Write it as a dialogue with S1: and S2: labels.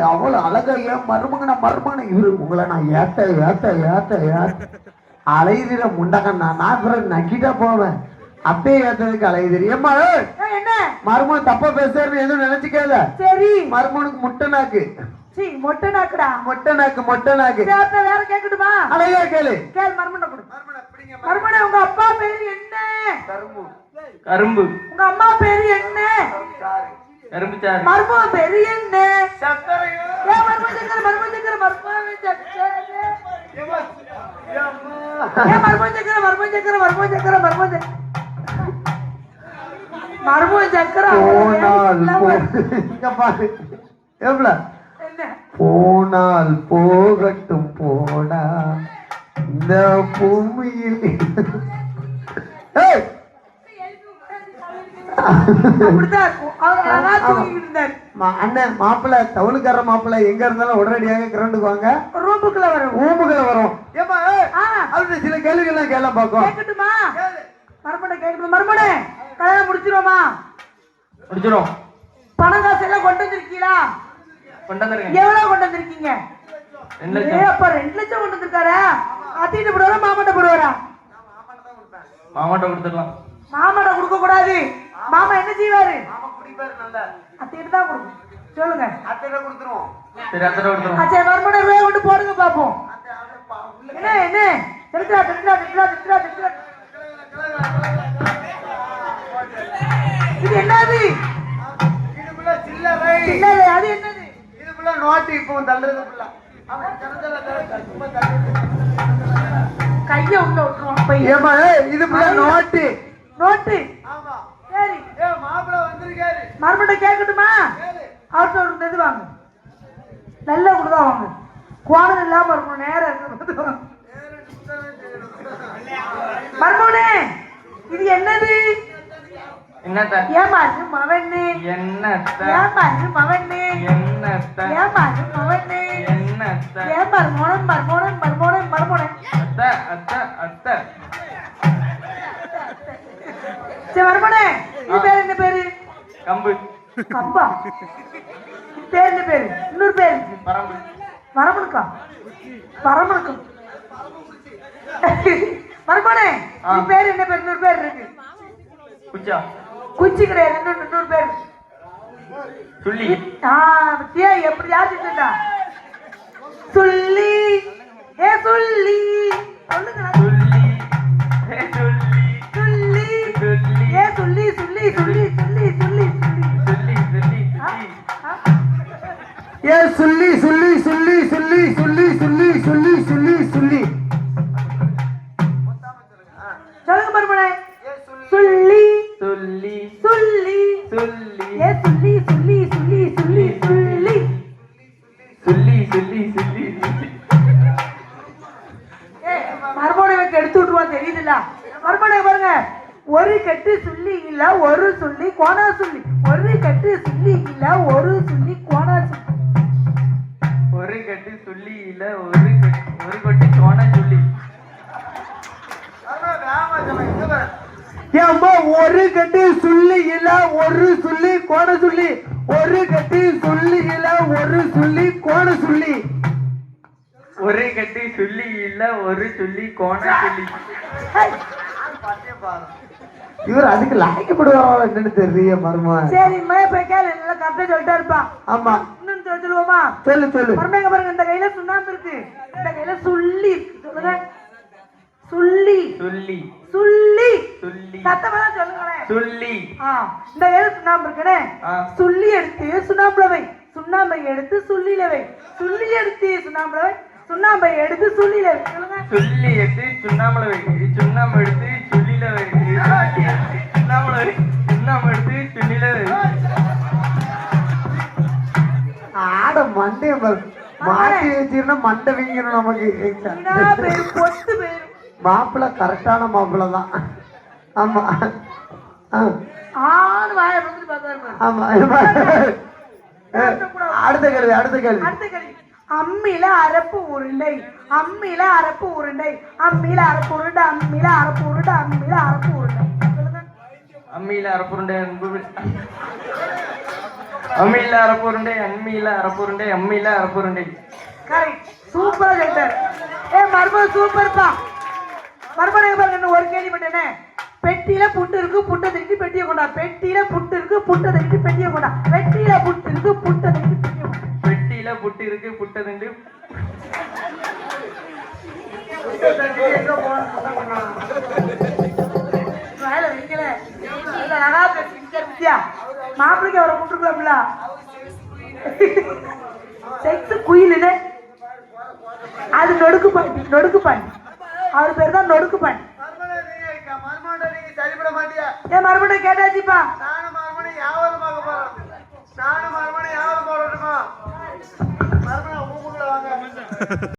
S1: அவ்வளவு அழகா ஏன் மருமகன இவரு உங்களை நான் ஏத்த அலைதிர முண்டக நான் பிறகு நக்கிட்டா போவேன் அப்பயே ஏத்ததுக்கு அலைதிரி ஏமா என்ன மருமகன் தப்பா பேசுறேன்னு எதுவும் நினைச்சுக்கல சரி மருமகனுக்கு முட்டை நாக்கு மொட்டை நாக்கு வேற கேக்கட்டுமா அழகா கேளு மருமகனை கொடு மருமகனே உங்க அப்பா பேரு என்ன கரும்பு உங்க அம்மா பேரு என்ன கரும்பு சாறு மருமகன் பேரு என்ன சக்கரை போனால் போகட்டும் போடா இந்த பூமியில் அண்ணன் மாப்பிள்ள தவுளுக்கார மாப்பிள்ள எங்க இருந்தாலும் உடனடியாக கிரண்டுக்கு வாங்க ரூமுக்குள்ள வரும் ஏமா அவருடைய சில கேள்விகள் எல்லாம் கேள்வி பார்க்கும் கேட்கட்டுமா மறுமணே கல்யாணம் முடிச்சிருவோமா முடிச்சிரும் பணம் காசு எல்லாம் கொண்டு வந்திருக்கீங்களா எவ்வளவு கொண்டு வந்திருக்கீங்க 2 லட்சம் கொண்டு வந்திருக்காரா அத்திட்டு போடுவாரா மாமாட்ட போடுவாரா மாமாட்ட கொடுத்துடலாம் மாமாட்ட கொடுக்க கூடாது மாமா என்ன செய்வாரு மாமா குடிப்பாரு நல்லா அத்திட்டு தான் கொடுக்கும் சொல்லுங்க அத்திட்ட கொடுத்துருவோம் சரி அத்திட்ட கொடுத்துருவோம் அச்சே மறுமண ரூபாய் கொண்டு போடுங்க பாப்போம் என்ன திட்டா இது என்னது இதுக்குள்ள சில்லறை அது என்னது இதுக்குள்ள நோட்டு இப்போ தள்ளுறதுக்குள்ள அவன் கரந்தல சும்மா கைய உள்ள விட்டுருவான் பையன் ஏமா இதுக்குள்ள நோட்டு ஆமா சரி ஏ மாப்பிள வந்திருக்காரு மறுபடியும் கேக்கட்டுமா அவர்ட்ட ஒரு இது வாங்க நல்ல குடுதா வாங்க கோணம் இல்லாம இருக்கணும் நேரா இருக்கணும் மறுபடியே இது என்னது என்னத்த ஏமாறு மவனே என்னத்த ஏமாறு மவனே என்னத்த ஏமாறு மவனே என்னத்த ஏமாறு மோனம் அத்த சரி மறுபடியே இது பேர் என்ன பேரு கம்பா பேர் என்ன பேரு இன்னொரு பேரு பரமனுக்கா மறுபடியே இது பேர் என்ன பேர் இன்னொரு பேர் இருக்கு குச்சி கிடையாது இன்னொரு பேர் சொல்லி எப்படி யாருடா சொல்லி ஏ சொல்லி சொல்லுங்க சொல்லி சொல்லுங்க மறுபடியே சொல்லி ஏ சொல்லி மறுபடியும் எடுத்து விட்டுருவா தெரியுதுல்ல மறுபடியும் பாருங்க ஒரு கட்டு சொல்லி இல்ல ஒரு சொல்லி கோணா சொல்லி ஒரு கட்டு சொல்லி இல்ல ஒரு சொல்லி கோணா சொல்லி ஒரு கட்டு சொல்லி இல்ல ஒரு கட்டு கோணா சொல்லி ஒரு கட்டு சொல்லி இல்ல ஒரு சொல்லி கோண சொல்லி ஒரு கட்டு சொல்லி இல்ல ஒரு சொல்லி கோண சொல்லி ஒரு கட்டு சொல்லி இல்ல ஒரு சொல்லி கோண சொல்லி இவர் அதுக்கு லாய்க்கப்படுவாரா என்னன்னு தெரியல மர்மா சரி போய் கேளு நல்லா கரெக்டா சொல்லிட்டா இருப்பான் ஆமா இன்னும் சொல்லுவோமா சொல்லு மர்மேங்க பாருங்க இந்த கையில சுண்ணாம்பு இருக்கு இந்த கையில சொல்லி சொல்லுங்க சொல்லி சத்தமா சொல்லுங்களேன் சொல்லி இந்த கையில சுண்ணாம்பு இருக்குனே சொல்லி எடுத்து சுண்ணாம்புல வை சுண்ணாம்பை எடுத்து சொல்லில வை சொல்லி எடுத்து சுண்ணாம்புல வை சுண்ணாம்பை எடுத்து சொல்லில வை சொல்லுங்க சொல்லி எடுத்து சுண்ணாம்புல வை சுண்ணாம்பு எடுத்து சொல்லில வை சுண்ணாம்புல வை சுண்ணாம்பு எடுத்து சொல்லில வை ஆட மண்டே மாட்டி வச்சிருந்தா மண்டை வீங்கணும் நமக்கு மாப்பிள்ள கரெக்டான மாப்பிள்ள தான் ஆமா அடுத்த கேள்வி
S2: அம்மியில அரப்பு உருண்டை, அம்மியில அரப்பு உருண்டை, அம்மியில அரப்பு உருண்டை, அம்மியில அரப்பு உருண்டை, அம்மியில அரப்பு உருண்டை.
S3: அம்மியில அரப்புருண்டை அம்மியில அரப்புருண்டை, அம்மியில அரப்புருண்டை, அம்மியில அரப்புருண்டை.
S2: கரெக்ட், சூப்பரா சொல்லிட்டார். மறுபடியும் சூப்பர்ப்பா. மறுபடியும் பாருங்க, ஒரு கேள்வி பண்ணேனே. பெட்டியில புட்டு இருக்கு, புட்டை தூக்கி பெட்டியை கொண்டா. பெட்டியில புட்டு இருக்கு, புட்டை தூக்கி பெட்டியை கொண்டா. பெட்டியில புட்டு இருக்கு, புட்டை தூக்கி பெட்டியை கொண்டா.
S3: பெட்டியில புட்டு இருக்கு, புட்டை தண்டு
S2: மாப்பிளைக்கு அவரை கூட்டுருக்கலாம்ல. குயிலு அது நொடுக்கு பாண்டி, நொடுக்கு பாண்டி. அவர் பேர் தான் நொடுக்கு பாண்டி.
S1: சரிபட மாட்டியா?
S2: மறுபடியும் கேட்டாச்சுப்பா.